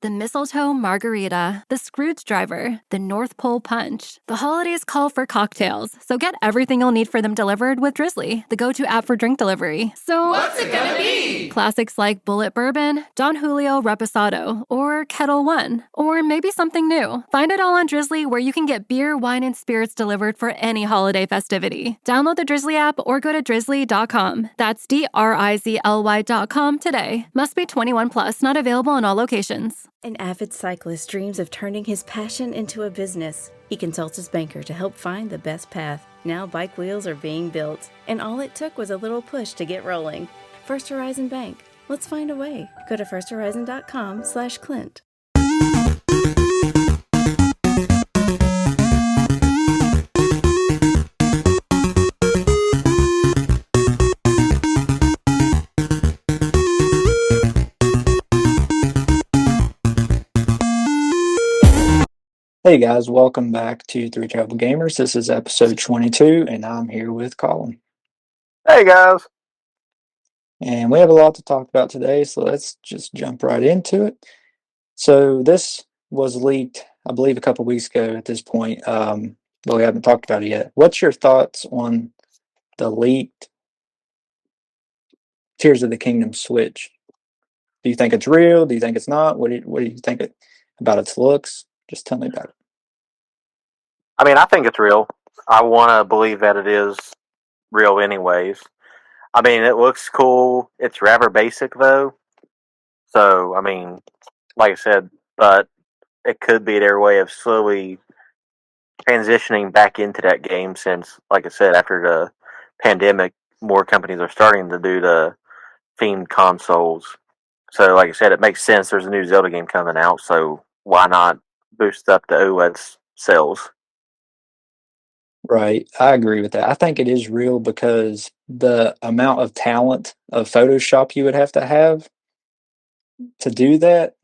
The mistletoe margarita, the Scrooge driver, the North Pole punch. The holidays call for cocktails, so get everything you'll need for them delivered with Drizzly, the go-to app for drink delivery. So, what's it gonna be? Classics like Bullet Bourbon, Don Julio Reposado, or Kettle One, or maybe something new. Find it all on Drizzly, where you can get beer, wine, and spirits delivered for any holiday festivity. Download the Drizzly app or go to drizzly.com. That's DRIZLY.com today. Must be 21 plus, not available in all locations. An avid cyclist dreams of turning his passion into a business. He consults his banker to help find the best path. Now bike wheels are being built, and all it took was a little push to get rolling. First Horizon Bank. Let's find a way. Go to firsthorizon.com/Clint. Hey guys, welcome back to Three Travel Gamers. This is episode 22, and I'm here with Colin. Hey guys. And we have a lot to talk about today, so let's just jump right into it. So this was leaked, I believe, a couple weeks ago at this point, but we haven't talked about it yet. What's your thoughts on the leaked Tears of the Kingdom Switch? Do you think it's real? Do you think it's not? What do you think about its looks? Just tell me about it. I mean, I think it's real. I want to believe that it is real anyways. I mean, it looks cool. It's rather basic, though. So, I mean, like I said, but it could be their way of slowly transitioning back into that game since, like I said, after the pandemic, more companies are starting to do the themed consoles. So, like I said, it makes sense. There's a new Zelda game coming out, so why not boost up the OLED sales? Right. I agree with that. I think it is real because the amount of talent of Photoshop you would have to do that.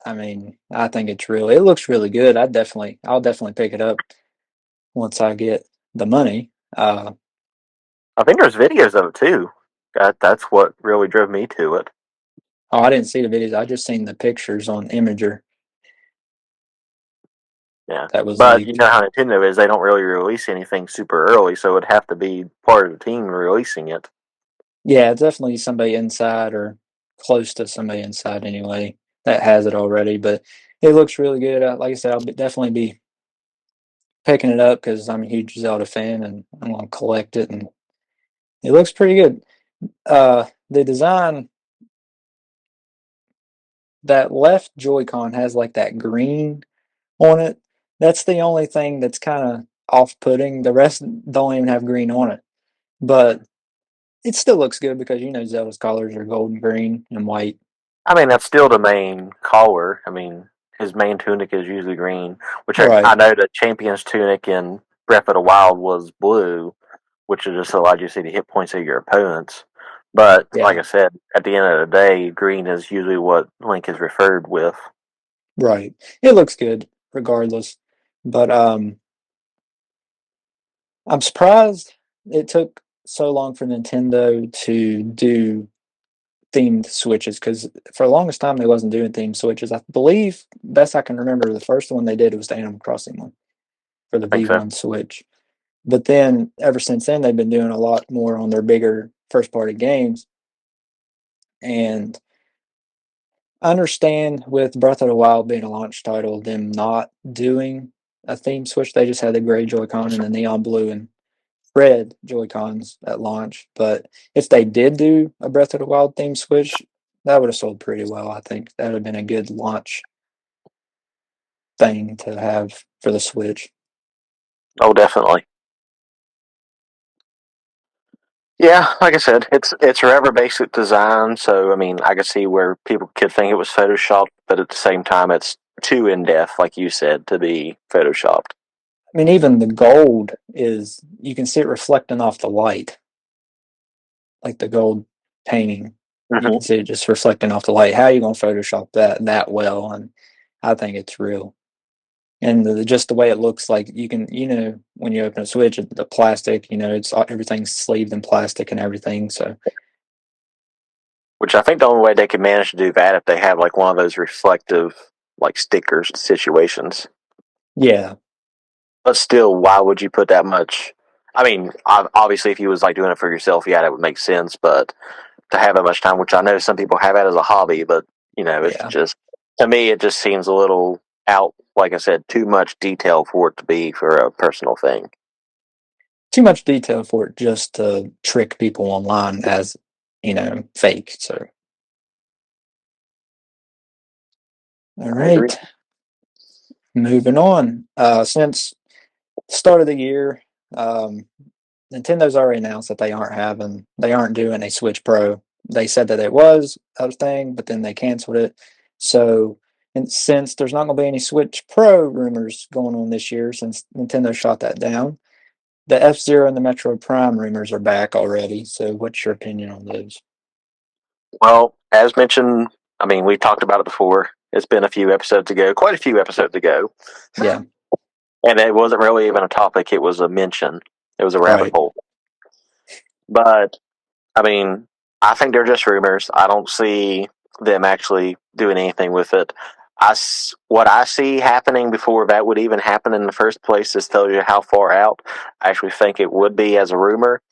I mean, I think it's real. It looks really good. I'll definitely pick it up once I get the money. I think there's videos of it too. That's what really drove me to it. Oh, I didn't see the videos. I just seen the pictures on Imager. Yeah, that was but leaked. You know how Nintendo is; they don't really release anything super early, so it'd have to be part of the team releasing it. Yeah, it's definitely somebody inside or close to somebody inside anyway that has it already. But it looks really good. Like I said, definitely be picking it up because I'm a huge Zelda fan and I'm gonna collect it, and it looks pretty good. The design, that left Joy-Con has like that green on it. That's the only thing that's kind of off-putting. The rest don't even have green on it, but it still looks good because Zelda's colors are gold and green and white. I mean, that's still the main color. I mean, his main tunic is usually green, which Right. I know the champion's tunic in Breath of the Wild was blue, which just allowed you to see the hit points of your opponents. But Yeah. like I said, at the end of the day, green is usually what Link is referred with. Right. It looks good regardless. But I'm surprised it took so long for Nintendo to do themed Switches because for the longest time they wasn't doing themed Switches. I believe, best I can remember, the first one they did was the Animal Crossing one for the Think so. V1 Switch. But then ever since then they've been doing a lot more on their bigger first party games. And I understand with Breath of the Wild being a launch title, them not doing a theme switch. They just had the gray Joy-Con and the neon blue and red Joy-Cons at launch. But if they did do a Breath of the Wild theme switch, that would have sold pretty well. I think that would have been a good launch thing to have for the Switch. Oh, definitely. Yeah, like I said, it's a rather basic design, so I mean, I could see where people could think it was photoshopped, but at the same time, it's too in depth, like you said, to be photoshopped. I mean, even the gold is, you can see it reflecting off the light, like the gold painting. You can see it just reflecting off the light. How are you going to Photoshop that well? And I think it's real. And just the way it looks, like you can, when you open a Switch, the plastic, it's everything's sleeved in plastic and everything. So Which I think the only way they could manage to do that if they have like one of those reflective like stickers situations. Yeah. But still, why would you put that much? I mean, obviously, if you was like doing it for yourself, yeah, that would make sense. But to have that much time, which I know some people have that as a hobby, but it's just, to me, it just seems a little out. Like I said, too much detail for it to be for a personal thing. Too much detail for it just to trick people online as, fake. So, all I agree. right. Moving on. Since start of the year, Nintendo's already announced that they aren't doing a Switch Pro. They said that it was a thing, but then they canceled it. So, and since there's not going to be any Switch Pro rumors going on this year, since Nintendo shot that down, the F-Zero and the Metroid Prime rumors are back already. So, what's your opinion on those? Well, as mentioned, I mean, we talked about it before. It's been quite a few episodes ago. Yeah. And it wasn't really even a topic, it was a mention. It was a rabbit Right. hole. But, I mean, I think they're just rumors. I don't see them actually doing anything with it. What I see happening before that would even happen in the first place, this tells you how far out I actually think it would be as a rumor,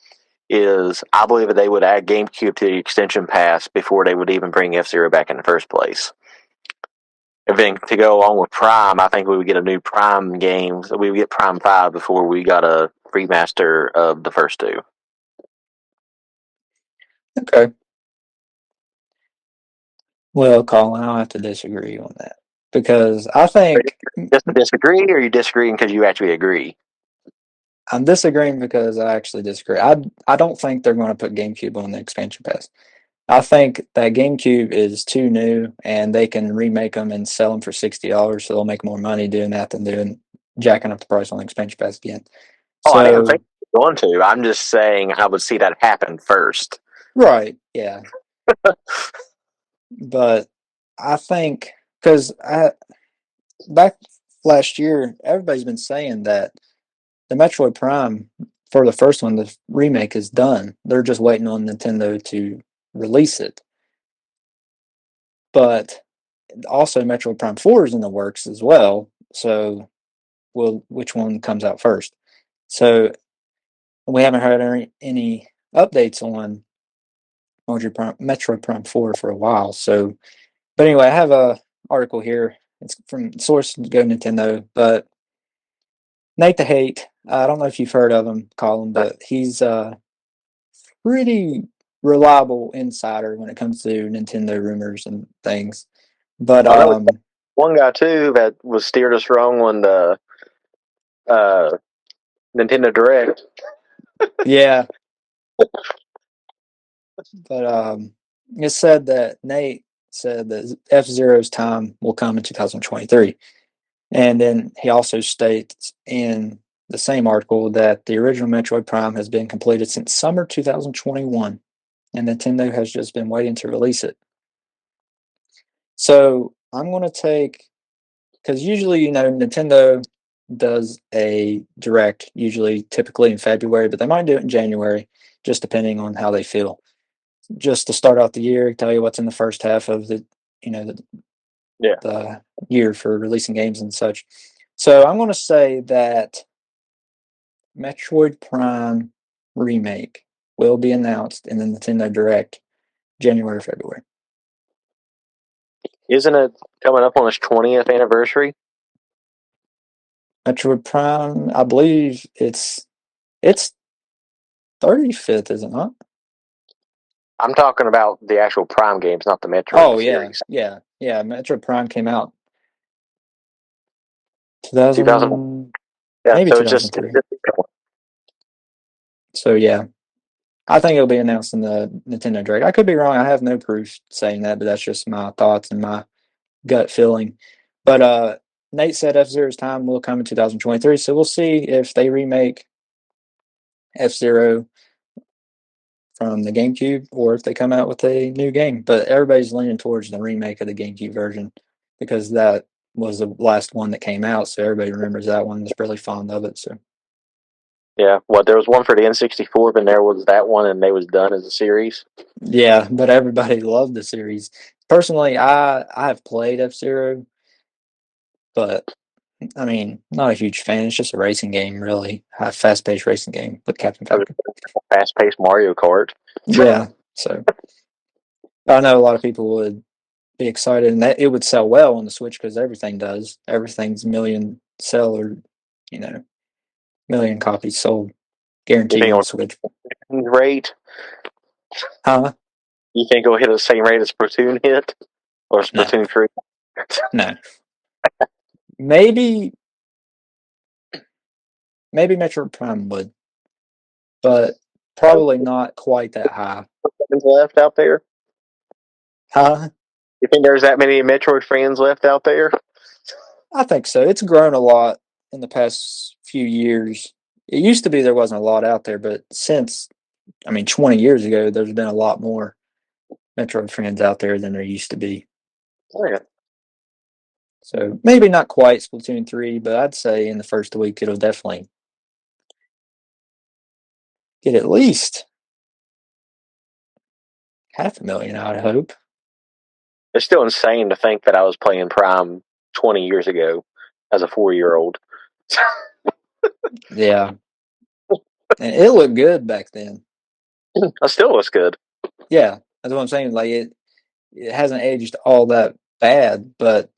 is I believe that they would add GameCube to the extension pass before they would even bring F-Zero back in the first place. And then to go along with Prime, I think we would get a new Prime game. So we would get Prime 5 before we got a remaster of the first two. Okay. Well, Colin, I'll have to disagree on that because I think Just to disagree, or are you disagreeing because you actually agree? I'm disagreeing because I actually disagree. I don't think they're going to put GameCube on the expansion pass. I think that GameCube is too new, and they can remake them and sell them for $60, so they'll make more money doing that than doing jacking up the price on the expansion pass again. Oh, I didn't think So, you were going to. I'm just saying I would see that happen first. right, yeah, but I think because back last year, everybody's been saying that the Metroid Prime for the first one, the remake is done. They're just waiting on Nintendo to release it. But also, Metroid Prime 4 is in the works as well. So, which one comes out first? So, we haven't heard any updates on Metroid Prime 4 for a while. So, but anyway, I have a article here. It's from source Go Nintendo, but Nate the Hate. I don't know if you've heard of him, Colin, but he's pretty reliable insider when it comes to Nintendo rumors and things. But I know one guy too that was steered us wrong on the uh, Nintendo Direct. yeah, but it said that Nate said that F-Zero's time will come in 2023. And then he also states in the same article that the original Metroid Prime has been completed since summer 2021, and Nintendo has just been waiting to release it. So I'm going to take, because usually, Nintendo does a direct, usually typically in February, but they might do it in January, just depending on how they feel. Just to start out the year, tell you what's in the first half of the year for releasing games and such. So I'm going to say that Metroid Prime remake will be announced in the Nintendo Direct January, February. Isn't it coming up on its 20th anniversary? Metroid Prime, I believe it's 35th, is it not? I'm talking about the actual Prime games, not the Metroid Oh yeah, series. yeah. Metroid Prime came out 2000, Yeah, maybe so it's just 2003. So yeah, I think it'll be announced in the Nintendo Direct. I could be wrong. I have no proof saying that, but that's just my thoughts and my gut feeling. But Nate said F-Zero's time will come in 2023, so we'll see if they remake F-Zero from the GameCube or if they come out with a new game. But everybody's leaning towards the remake of the GameCube version because that was the last one that came out, so everybody remembers that one. Is really fond of it. So Yeah, there was one for the N64, then there was that one, and they was done as a series. Yeah, but everybody loved the series. Personally, I have played F-Zero, but I mean, not a huge fan. It's just a racing game, really. A fast-paced racing game with Captain Falcon. Fast-paced Mario Kart. Yeah, so I know a lot of people would be excited, and that it would sell well on the Switch because everything does. Everything's million seller, you know, million copies sold, You guaranteed think on it'll the Switch. rate? Huh? You think it'll hit the same rate as Splatoon hit, or No, Splatoon 3? no. Maybe, maybe Metroid Prime would, but probably not quite that high. Fans left out there? Huh? You think there's that many Metroid fans left out there? I think so. It's grown a lot in the past few years. It used to be there wasn't a lot out there, but since, I mean, 20 years ago, there's been a lot more Metroid fans out there than there used to be. Oh, yeah. So maybe not quite Splatoon 3, but I'd say in the first week it'll definitely get at least 500,000, I hope. It's still insane to think that I was playing Prime 20 years ago as a 4-year-old. Yeah. And it looked good back then. It still looks good. Yeah. That's what I'm saying. Like it hasn't aged all that bad, but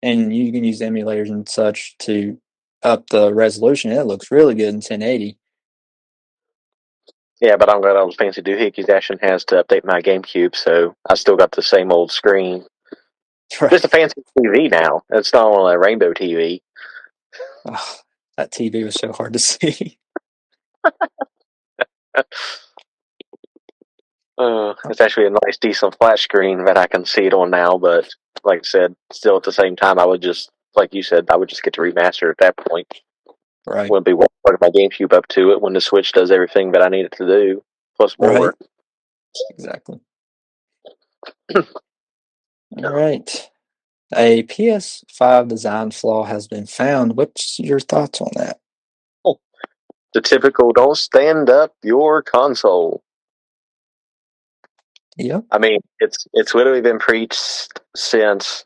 and you can use emulators and such to up the resolution. It looks really good in 1080. Yeah, but I'm glad all the fancy doohickeys Ashton has to update my GameCube, so I still got the same old screen. Right. Just a fancy TV now. It's not on a rainbow TV. Oh, that TV was so hard to see. It's actually a nice, decent flat screen that I can see it on now, but like I said, still at the same time, I would just, like you said, I would just get to remaster at that point. Right. Wouldn't be one part of my GameCube up to it when the Switch does everything that I need it to do, plus more. Right. Exactly. All right. A PS5 design flaw has been found. What's your thoughts on that? The typical don't stand up your console. Yep. I mean, it's literally been preached since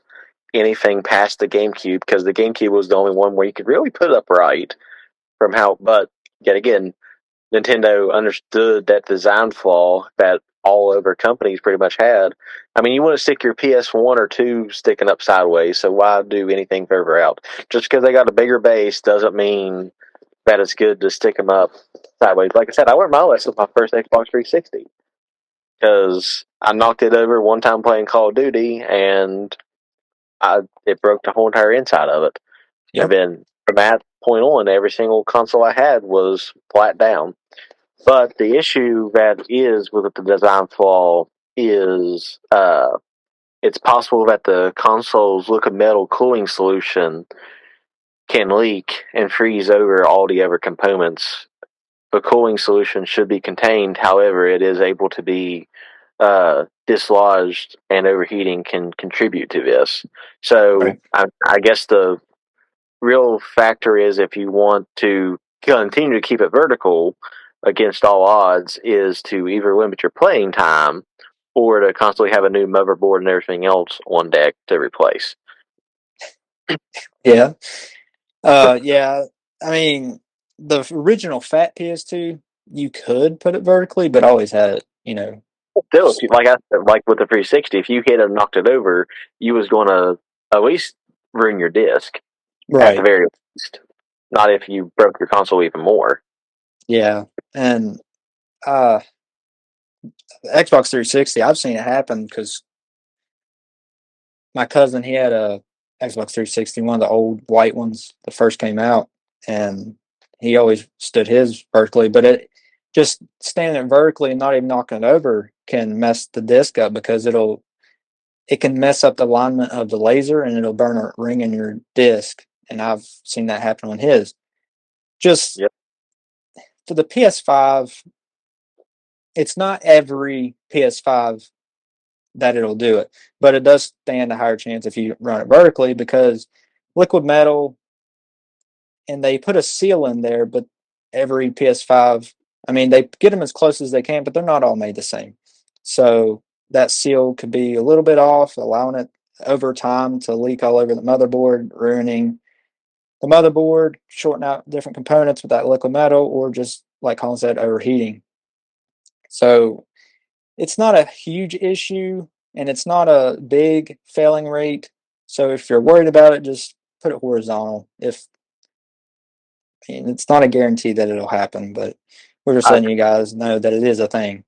anything past the GameCube, because the GameCube was the only one where you could really put it up right from how, but yet again, Nintendo understood that design flaw that all other companies pretty much had. I mean, you want to stick your PS1 or 2 sticking up sideways, so why do anything further out? Just because they got a bigger base doesn't mean that it's good to stick them up sideways. Like I said, I learned my lesson with my first Xbox 360 because I knocked it over one time playing Call of Duty, and it broke the whole entire inside of it. Yep. And then from that point on, every single console I had was flat down. But the issue that is with the design flaw is it's possible that the console's liquid metal cooling solution can leak and freeze over all the other components. The cooling solution should be contained, however, it is able to be dislodged, and overheating can contribute to this. So Right. I guess the real factor is, if you want to continue to keep it vertical against all odds, is to either limit your playing time or to constantly have a new motherboard and everything else on deck to replace. Yeah. Yeah. I mean, the original fat PS2, you could put it vertically, but always had it, Still, if you, like I said, like with the 360, if you hit it and knocked it over, you was going to at least ruin your disc at the right. very least. Not if you broke your console even more. Yeah. And uh, Xbox 360, I've seen it happen because my cousin, he had a Xbox 360, one of the old white ones that first came out, and he always stood his vertically, but it just standing it vertically and not even knocking it over can mess the disc up because it can mess up the alignment of the laser and it'll burn a ring in your disc. And I've seen that happen on his. Just Yep. for the PS5, it's not every PS5 that it'll do it, but it does stand a higher chance if you run it vertically because liquid metal, and they put a seal in there, but every PS5. I mean, they get them as close as they can, but they're not all made the same. So that seal could be a little bit off, allowing it over time to leak all over the motherboard, ruining the motherboard, shorting out different components with that liquid metal, or just, like Colin said, overheating. So it's not a huge issue and it's not a big failing rate. So if you're worried about it, just put it horizontal. It's not a guarantee that it'll happen, but we're just letting you guys know that it is a thing.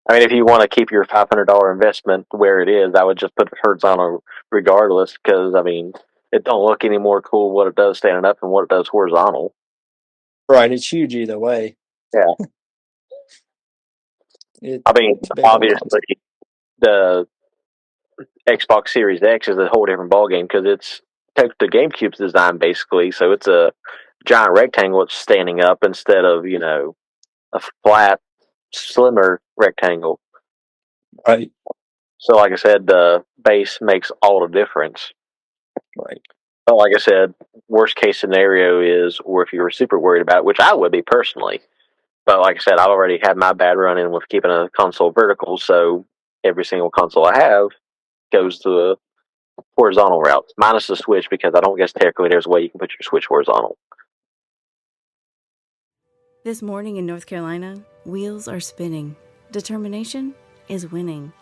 I mean, if you want to keep your $500 investment where it is, I would just put it horizontal regardless, because I mean, it don't look any more cool what it does standing up than what it does horizontal. Right, it's huge either way. Yeah. I mean, obviously, the Xbox Series X is a whole different ballgame because it's the GameCube's design basically, so it's a giant rectangle that's standing up instead of a flat, slimmer rectangle. Right. So, like I said, the base makes all the difference. Right. But like I said, worst case scenario is, or if you were super worried about it, which I would be personally. But like I said, I've already had my bad run in with keeping a console vertical, so every single console I have goes to the horizontal route, minus the Switch, because I don't guess technically there's a way you can put your Switch horizontal. This morning in North Carolina, wheels are spinning. Determination is winning.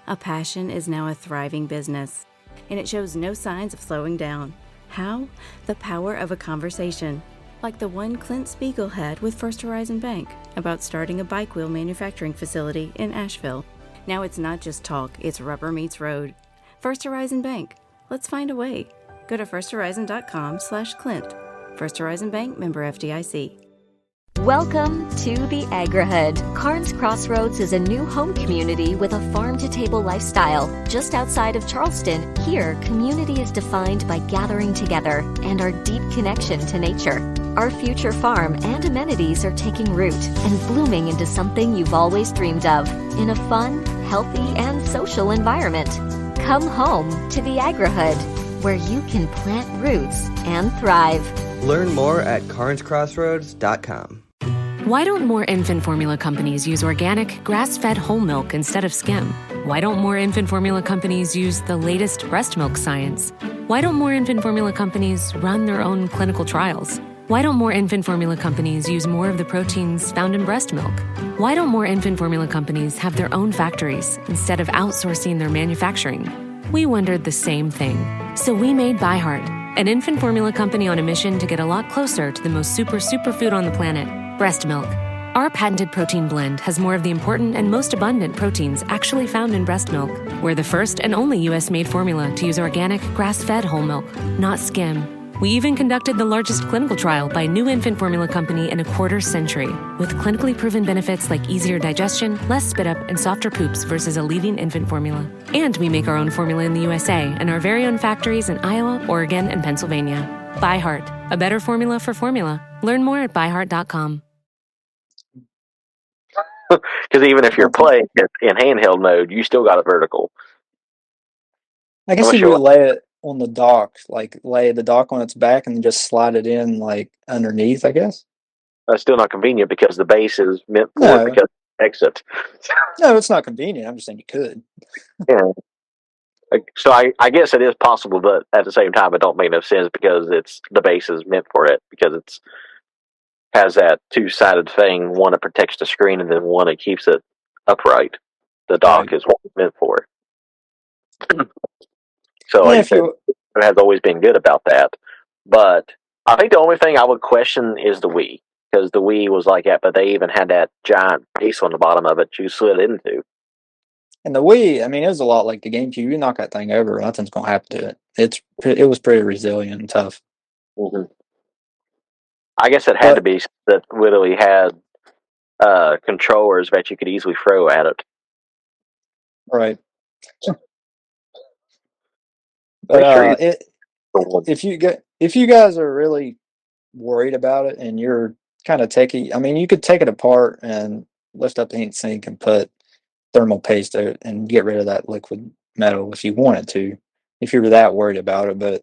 A passion is now a thriving business, and it shows no signs of slowing down. How? The power of a conversation, like the one Clint Spiegel had with First Horizon Bank about starting a bike wheel manufacturing facility in Asheville. Now it's not just talk, it's rubber meets road. First Horizon Bank. Let's find a way. Go to firsthorizon.com/Clint. First Horizon Bank, member FDIC. Welcome to the Agrihood. Carnes Crossroads is a new home community with a farm-to-table lifestyle. Just outside of Charleston, here, community is defined by gathering together and our deep connection to nature. Our future farm and amenities are taking root and blooming into something you've always dreamed of in a fun, healthy, and social environment. Come home to the Agrihood, where you can plant roots and thrive. Learn more at carnescrossroads.com. Why don't more infant formula companies use organic, grass-fed whole milk instead of skim? Why don't more infant formula companies use the latest breast milk science? Why don't more infant formula companies run their own clinical trials? Why don't more infant formula companies use more of the proteins found in breast milk? Why don't more infant formula companies have their own factories instead of outsourcing their manufacturing? We wondered the same thing. So we made ByHeart, an infant formula company on a mission to get a lot closer to the most superfood on the planet, breast milk. Our patented protein blend has more of the important and most abundant proteins actually found in breast milk. We're the first and only U.S.-made formula to use organic, grass-fed whole milk, not skim. We even conducted the largest clinical trial by a new infant formula company in a quarter century, with clinically proven benefits like easier digestion, less spit up, and softer poops versus a leading infant formula. And we make our own formula in the USA and our very own factories in Iowa, Oregon, and Pennsylvania. ByHeart, a better formula for formula. Learn more at byheart.com. Because even if you're playing it in handheld mode, you still got it vertical. I guess if you lay it on the dock, like lay the dock on its back and then just slide it in like underneath, I guess. That's still not convenient because the base is meant for it because exit. No, it's not convenient. I'm just saying you could. Yeah. So I guess it is possible, but at the same time, it don't make no sense because the base is meant for it because it's has that two-sided thing, one that protects the screen and then one that keeps it upright. The dock is what it's meant for. So like I said, it has always been good about that. But I think the only thing I would question is the Wii. Because the Wii was like that, but they even had that giant base on the bottom of it you slid into. And the Wii, I mean, it was a lot like the GameCube. You knock that thing over, nothing's going to happen to it. It was pretty resilient and tough. Mm-hmm. I guess it had to be that literally had controllers that you could easily throw at it. Right. But if you guys are really worried about it and you're kind of techie, I mean, you could take it apart and lift up the heat sink and put thermal paste there and get rid of that liquid metal if you wanted to, if you were that worried about it. But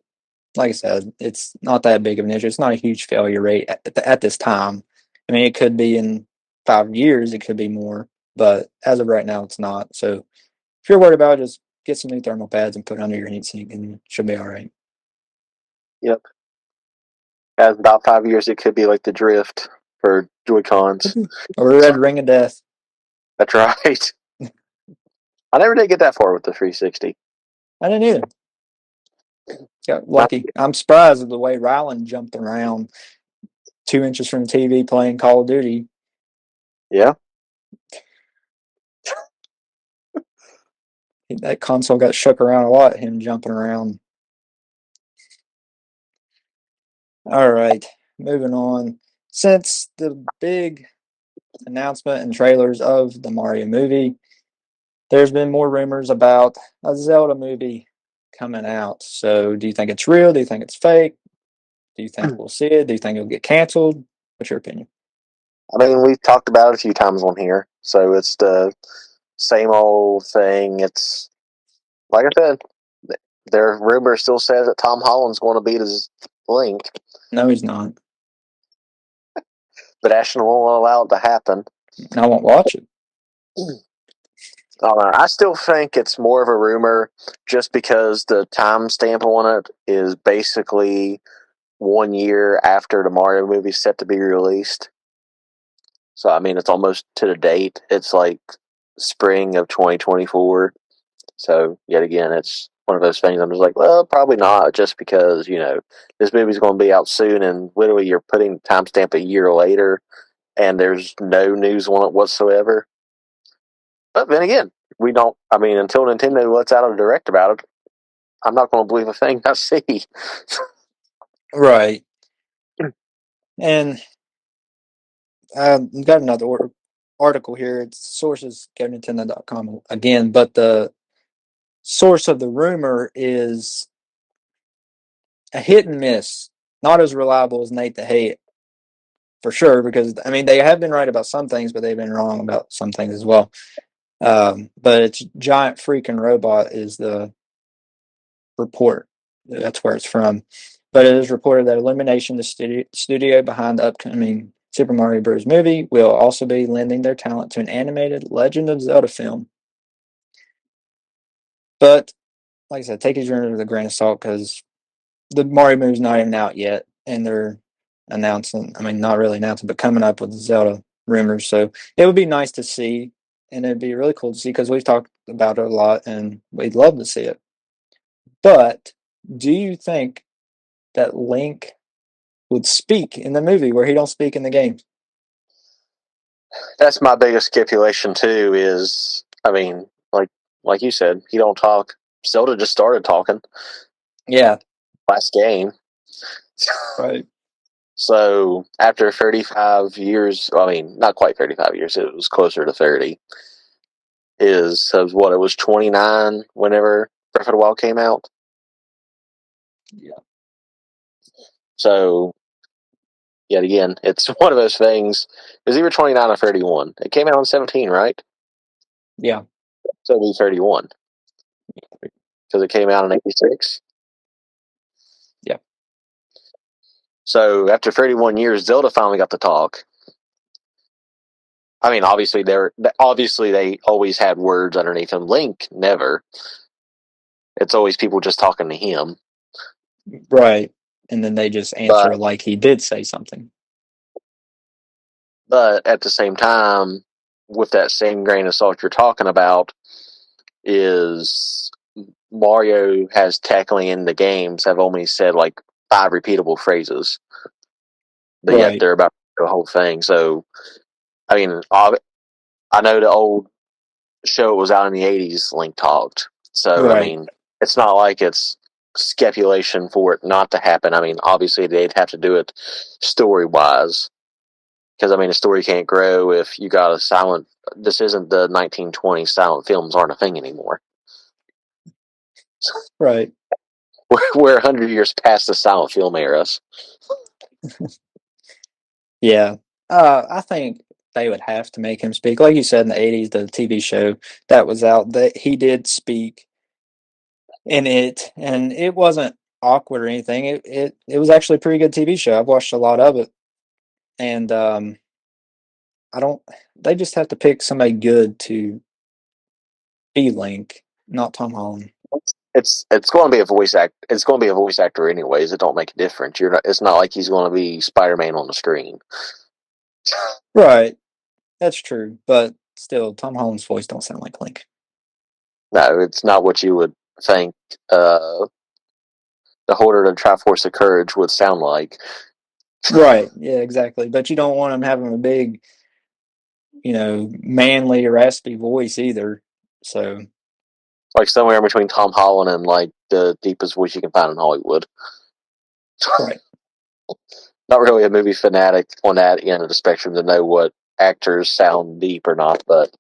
like I said, it's not that big of an issue. It's not a huge failure rate at this time. I mean, it could be in 5 years, it could be more, but as of right now, it's not. So if you're worried about it, just get some new thermal pads and put it under your heatsink, and it should be all right. Yep. As about 5 years, it could be like the drift for Joy-Cons. Or Red Ring of Death. That's right. I never did get that far with the 360. I didn't either. Got lucky. I'm surprised at the way Ryland jumped around 2 inches from the TV playing Call of Duty. Yeah. That console got shook around a lot, him jumping around. All right, moving on. Since the big announcement and trailers of the Mario movie, there's been more rumors about a Zelda movie coming out. So do you think it's real? Do you think it's fake? Do you think we'll see it? Do you think it'll get canceled? What's your opinion? I mean, we've talked about it a few times on here, so it's the same old thing. It's like I said, their rumor still says that Tom Holland's going to beat his Link, No, he's not. but Ashton won't allow it to happen. I won't watch it. I still think it's more of a rumor just because the timestamp on it is basically 1 year after the Mario movie is set to be released. So, I mean, it's almost to the date. It's like spring of 2024. So, yet again, it's one of those things I'm just like, well, probably not, just because, this movie's going to be out soon, and literally you're putting timestamp a year later, and there's no news on it whatsoever. But then again, until Nintendo lets out a direct about it, I'm not going to believe a thing I see. Right. And I've got another article here. It's sources GoNintendo.com again, but the source of the rumor is a hit and miss, not as reliable as Nate the Hate, for sure, because, I mean, they have been right about some things, but they've been wrong about some things as well. But it's Giant Freaking Robot is the report. That's where it's from. But it is reported that Illumination, the studio behind the upcoming Super Mario Bros. Movie, will also be lending their talent to an animated Legend of Zelda film. But, like I said, take his rumor with a grain of salt, because the Mario movie's not even out yet, and they're not really announcing, but coming up with Zelda rumors. So it would be nice to see, and it'd be really cool to see, because we've talked about it a lot, and we'd love to see it. But do you think that Link would speak in the movie where he don't speak in the game? That's my biggest stipulation too. Is like you said, he don't talk. Zelda just started talking. Yeah, Last game. right. So after 35 years, not quite 35 years. It was closer to 30. It was 29 whenever Breath of the Wild came out. Yeah. So, yet again, it's one of those things. It was either 29 or 31. It came out in 17, right? Yeah. So it'll be 31. Because it came out in 86. Yeah. So after 31 years, Zelda finally got to talk. I mean, obviously they always had words underneath him. Link never. It's always people just talking to him. Right. And then they just answer like he did say something. But at the same time, with that same grain of salt you're talking about, is Mario has technically in the games have only said like 5 repeatable phrases. But yet they're about the whole thing. So, I mean, I know the old show was out in the 80s, Link talked. So, I mean, it's not like it's speculation for it not to happen. I mean, obviously they'd have to do it story-wise. Because, I mean, a story can't grow if you got a silent... This isn't the 1920s. Silent films aren't a thing anymore. Right. We're 100 years past the silent film eras. Yeah. I think they would have to make him speak. Like you said, in the 80s, the TV show that was out, that he did speak in it, and it wasn't awkward or anything. It was actually a pretty good TV show. I've watched a lot of it. And I don't. They just have to pick somebody good to be Link, not Tom Holland. It's going to be a voice act. It's going to be a voice actor anyways. It don't make a difference. You're not. It's not like he's going to be Spider-Man on the screen. Right, that's true. But still, Tom Holland's voice don't sound like Link. No, it's not what you would think. The holder of the Triforce of Courage would sound like. Right. Yeah, exactly. But you don't want him having a big, manly, raspy voice either. So Like somewhere in between Tom Holland and like the deepest voice you can find in Hollywood. right. Not really a movie fanatic on that end of the spectrum to know what actors sound deep or not, but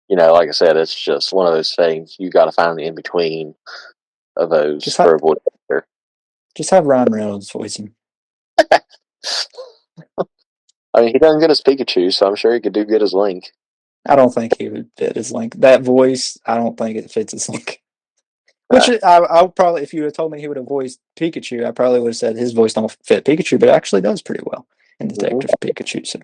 like I said, it's just one of those things you got to find the in between of those for a voice actor. Just have Ryan Reynolds voice him. I mean, he doesn't get as Pikachu, so I'm sure he could do good as Link. I don't think he would fit as Link. That voice, I don't think it fits as Link. Which I would probably, if you had told me he would have voiced Pikachu, I probably would have said his voice don't fit Pikachu, but it actually does pretty well in Detective Pikachu. So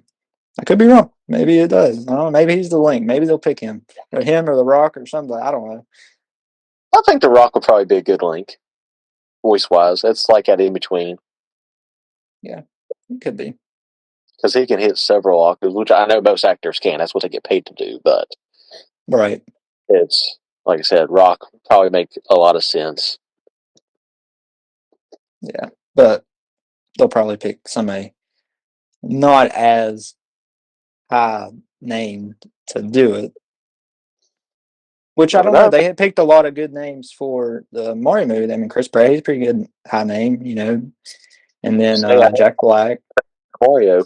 I could be wrong. Maybe it does. I don't know. Maybe he's the Link. Maybe they'll pick him, or the Rock, or something. I don't know. I think The Rock would probably be a good Link, voice wise. It's like that in between. Yeah, it could be. Because he can hit several octaves, which I know most actors can. That's what they get paid to do. But right, it's like I said, Rock probably make a lot of sense. Yeah, but they'll probably pick somebody not as high named to do it. Which I don't know. They had picked a lot of good names for the Mario movie. I mean, Chris Pratt is a pretty good high name, and then Jack Black. Mario.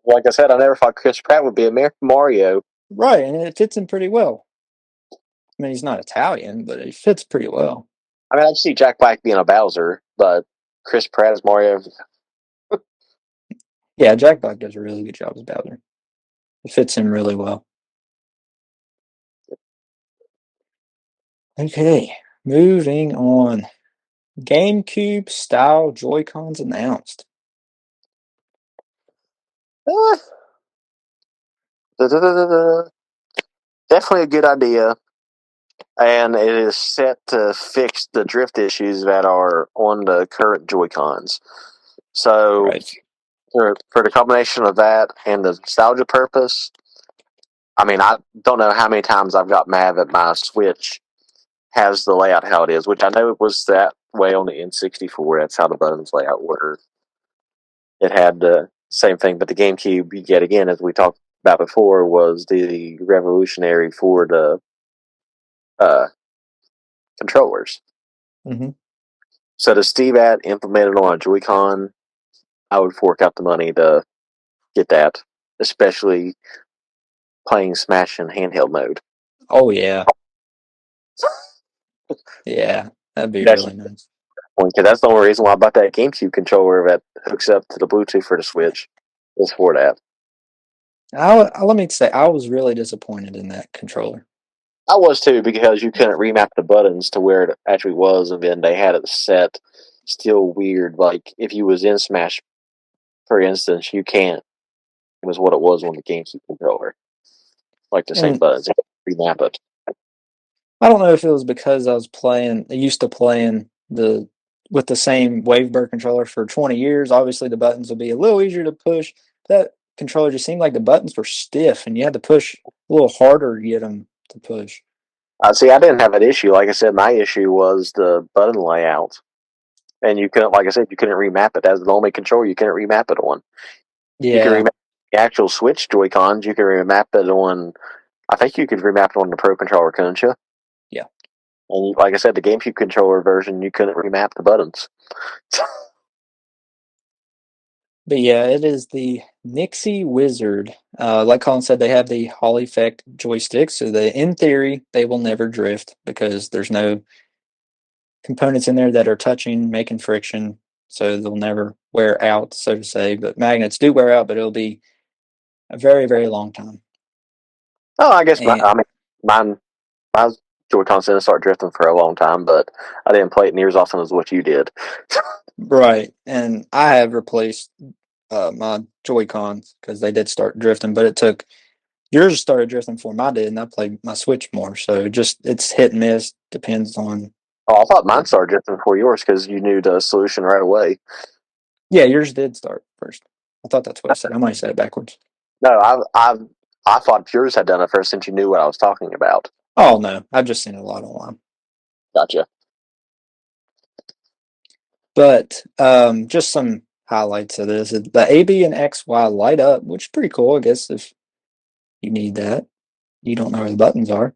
Like I said, I never thought Chris Pratt would be a Mario. Right, and it fits him pretty well. I mean, he's not Italian, but it fits pretty well. I mean, I'd see Jack Black being a Bowser, but Chris Pratt as Mario. Yeah, Jack Black does a really good job as Bowser. It fits him really well. Okay, moving on. GameCube style Joy-Cons announced. Definitely a good idea. And it is set to fix the drift issues that are on the current Joy-Cons. So, for the combination of that and the nostalgia purpose, I mean, I don't know how many times I've got mad that my Switch has the layout how it is, which I know it was that way on the N64. That's how the buttons layout were. It had the same thing, but the GameCube, yet again, as we talked about before, was the revolutionary for the controllers. Mm-hmm. So to see that implemented on a Joy-Con, I would fork out the money to get that, especially playing Smash in handheld mode. Oh, yeah. Yeah, that'd be really nice. Because that's the only reason why I bought that GameCube controller that hooks up to the Bluetooth for the Switch. Was for that. Let me say, I was really disappointed in that controller. I was too, because you couldn't remap the buttons to where it actually was, and then they had it set still weird. Like, if you was in Smash, for instance, you can't. It was what it was on the GameCube controller. Like the same buttons. You remap it. I don't know if it was because I was used to playing with the same Wavebird controller for 20 years. Obviously, the buttons would be a little easier to push. That controller just seemed like the buttons were stiff, and you had to push a little harder to get them to push. See, I didn't have that issue. Like I said, my issue was the button layout. And you couldn't, like I said, you couldn't remap it. As the only controller you couldn't remap it on. Yeah. You can remap the actual Switch Joy-Cons. You can remap it on, I think you could remap it on the Pro Controller, couldn't you? Yeah. And like I said, the GameCube controller version, you couldn't remap the buttons. But yeah, it is the Nixie Wizard. Like Colin said, they have the Hall effect joysticks, so in theory, they will never drift because there's no components in there that are touching, making friction, so they'll never wear out, so to say. But magnets do wear out, but it'll be a very, very long time. Oh, I guess my Joy-Cons didn't start drifting for a long time, but I didn't play it near as often as what you did. Right, and I have replaced my Joy Cons because they did start drifting, but it took yours started drifting before mine did, and I played my Switch more. So it's hit and miss. Depends on. Oh, I thought mine started drifting before yours because you knew the solution right away. Yeah, yours did start first. I thought that's what I said. I might have said it backwards. No, I thought yours had done it first since you knew what I was talking about. Oh no, I've just seen it a lot online. Gotcha. But just some highlights of this: the A, B, and X, Y light up, which is pretty cool. I guess if you need that, you don't know where the buttons are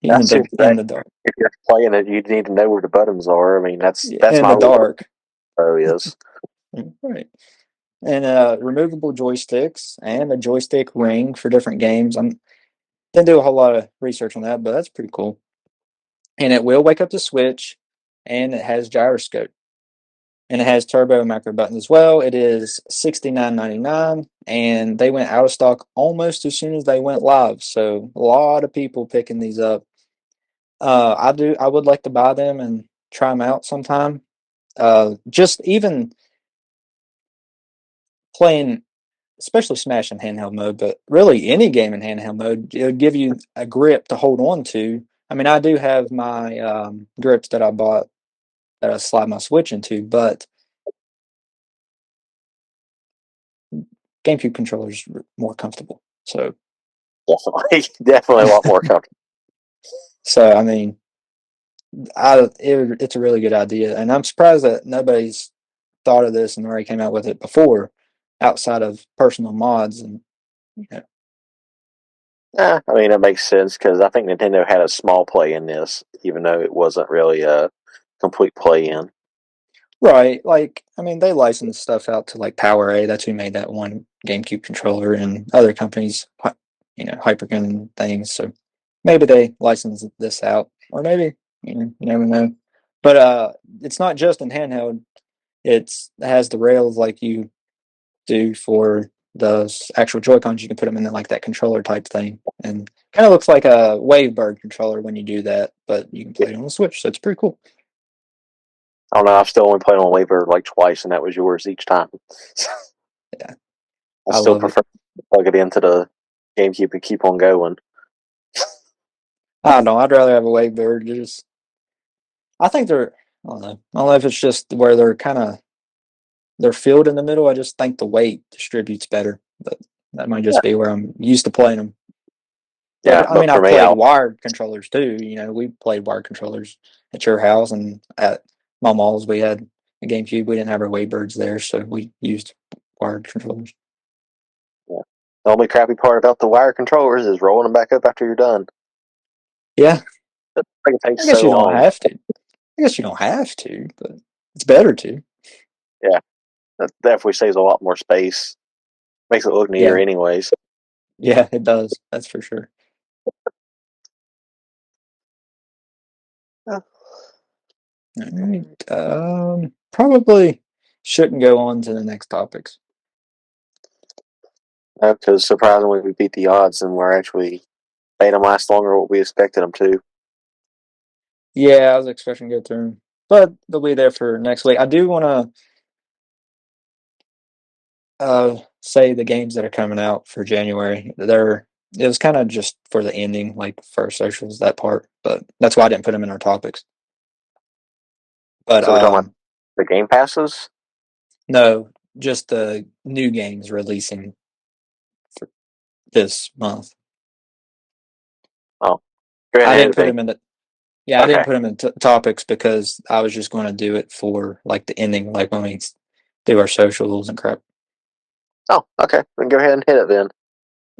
That's too in the dark. If you're playing it, you need to know where the buttons are. I mean, that's In my the rule. dark. Oh, is Right. And removable joysticks and a joystick ring for different games. I didn't do a whole lot of research on that, but that's pretty cool. And it will wake up the Switch, and it has gyroscope, and it has turbo and macro buttons as well. It is $69.99, and they went out of stock almost as soon as they went live. So a lot of people picking these up. I would like to buy them and try them out sometime. Just even playing, especially Smash in handheld mode, but really any game in handheld mode, it'll give you a grip to hold on to. I mean, I do have my grips that I bought that I slide my Switch into, but GameCube controllers are more comfortable. So, definitely a lot more comfortable. so I mean, it's a really good idea, and I'm surprised that nobody's thought of this and already came out with it before, outside of personal mods and you know, I mean, it makes sense because I think Nintendo had a small play in this, even though it wasn't really a complete play in. right. Like, I mean, they license stuff out to like PowerA. That's who made that one GameCube controller, and other companies, Hyperkin and things. So maybe they license this out, or maybe you never know. But it's not just in handheld. It has the rails like you do for those actual Joy Cons. You can put them in like that controller type thing, and kind of looks like a Wavebird controller when you do that. But you can play it on the Switch, so it's pretty cool. I don't know. I've still only played on Waiver like twice, and that was yours each time. Yeah, I I still love it. prefer to plug it into the GameCube and keep on going. I don't know. I'd rather have a Wavebird. I think they're. I don't know. I don't know if it's just where they're filled in the middle. I just think the weight distributes better, but that might just be where I'm used to playing them. Yeah, But I mean, but for I've me, played wired controllers too. We played wired controllers at your house, and at my mall's we had a GameCube. We didn't have our Waybirds there, so we used wired controllers. yeah. The only crappy part about the wire controllers is rolling them back up after you're done. Yeah, It takes I guess so you don't long. have to. I guess you don't have to, but it's better to. Yeah, that definitely saves a lot more space. Makes it look neater, Yeah, anyways. yeah, it does. That's for sure. Yeah. All right. Probably shouldn't go on to the next topics. Because surprisingly, we beat the odds, and we're actually made them last longer than what we expected them to. Yeah, I was expecting to go through 'em, but they'll be there for next week. I do want to say the games that are coming out for January. It was kind of just for the ending, like for socials, that part, but that's why I didn't put them in our topics. But So we're talking about the Game Passes. no, just the new games releasing for this month. Oh, go ahead I and hit didn't it put then. them in the Yeah, I didn't Okay. put them in topics because I was just going to do it for like the ending, like when we do our socials and crap. Oh, okay. Then go ahead and hit it then.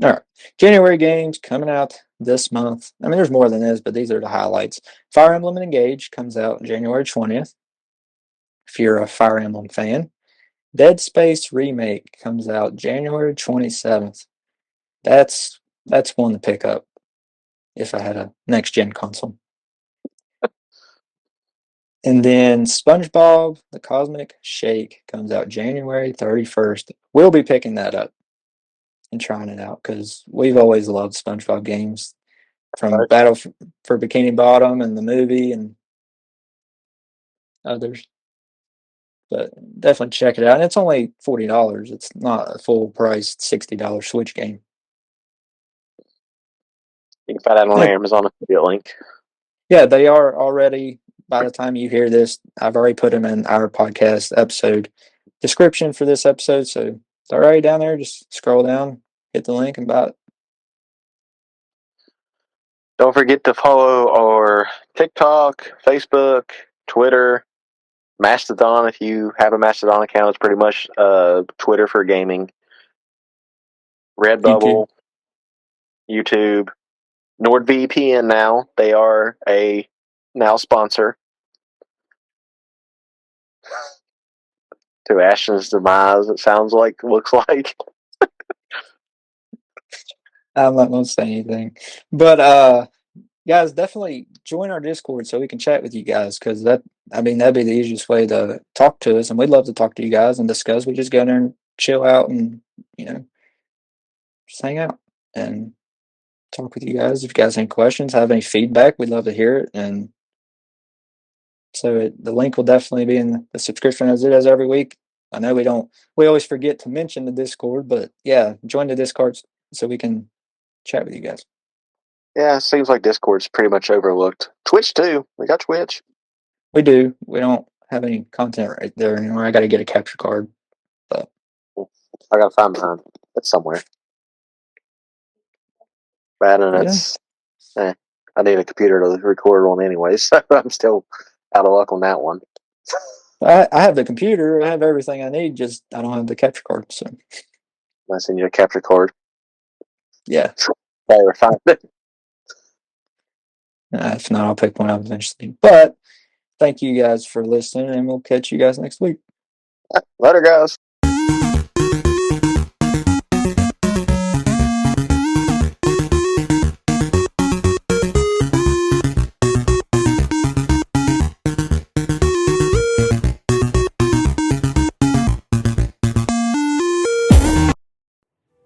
All right. January games coming out this month. I mean, there's more than this, but these are the highlights. Fire Emblem Engage comes out January 20th, if you're a Fire Emblem fan. Dead Space Remake comes out January 27th. That's one to pick up if I had a next gen console. And then SpongeBob The Cosmic Shake comes out January 31st. We'll be picking that up and trying it out because we've always loved SpongeBob games, from Right. Battle for Bikini Bottom and the movie and others. But definitely check it out. And it's only $40. It's not a full price $60 Switch game. You can find that on Yeah, Amazon affiliate link. yeah, they are already. By the time you hear this, I've already put them in our podcast episode description for this episode. So it's already down there. Just scroll down, hit the link, and buy it. Don't forget to follow our TikTok, Facebook, Twitter, Mastodon. If you have a Mastodon account, it's pretty much Twitter for gaming. Redbubble, YouTube, NordVPN now. They are a now sponsor. To Ashton's demise, it looks like. I'm not going to say anything. But guys, definitely join our Discord so we can chat with you guys, because that'd be the easiest way to talk to us, and we'd love to talk to you guys and discuss. We just go there and chill out and just hang out and talk with you guys. If you guys have any questions, have any feedback, we'd love to hear it. And so the link will definitely be in the subscription as it is every week. I know we always forget to mention the Discord, but yeah, join the Discord so we can chat with you guys. Yeah, it seems like Discord's pretty much overlooked. Twitch too. We got Twitch. We do. We don't have any content right there anymore. I got to get a capture card. But I gotta find mine. It's somewhere. Bad, and I need a computer to record on anyway, so I'm still out of luck on that one. I have the computer. I have everything I need. Just I don't have the capture card. So I send you a capture card. Yeah. Better find it. If not, I'll pick one up eventually. But thank you guys for listening, and we'll catch you guys next week. Later, guys.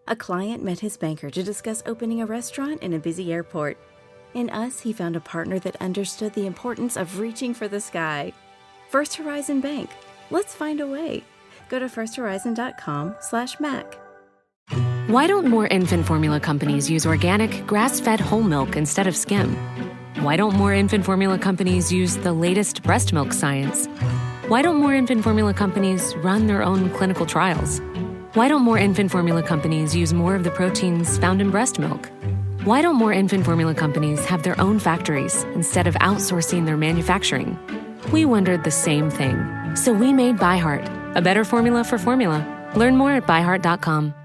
A client met his banker to discuss opening a restaurant in a busy airport. In us, he found a partner that understood the importance of reaching for the sky. First Horizon Bank. Let's find a way. Go to firsthorizon.com/Mac. Why don't more infant formula companies use organic, grass-fed whole milk instead of skim? Why don't more infant formula companies use the latest breast milk science? Why don't more infant formula companies run their own clinical trials? Why don't more infant formula companies use more of the proteins found in breast milk? Why don't more infant formula companies have their own factories instead of outsourcing their manufacturing? We wondered the same thing. So we made ByHeart, a better formula for formula. Learn more at byheart.com.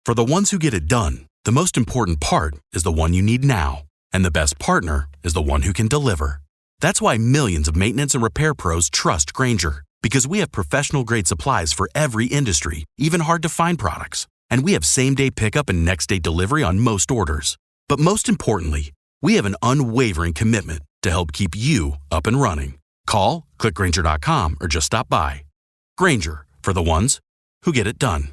For the ones who get it done, the most important part is the one you need now. And the best partner is the one who can deliver. That's why millions of maintenance and repair pros trust Grainger. Because we have professional-grade supplies for every industry, even hard-to-find products. And we have same-day pickup and next-day delivery on most orders. But most importantly, we have an unwavering commitment to help keep you up and running. Call, click Grainger.com, or just stop by. Grainger, for the ones who get it done.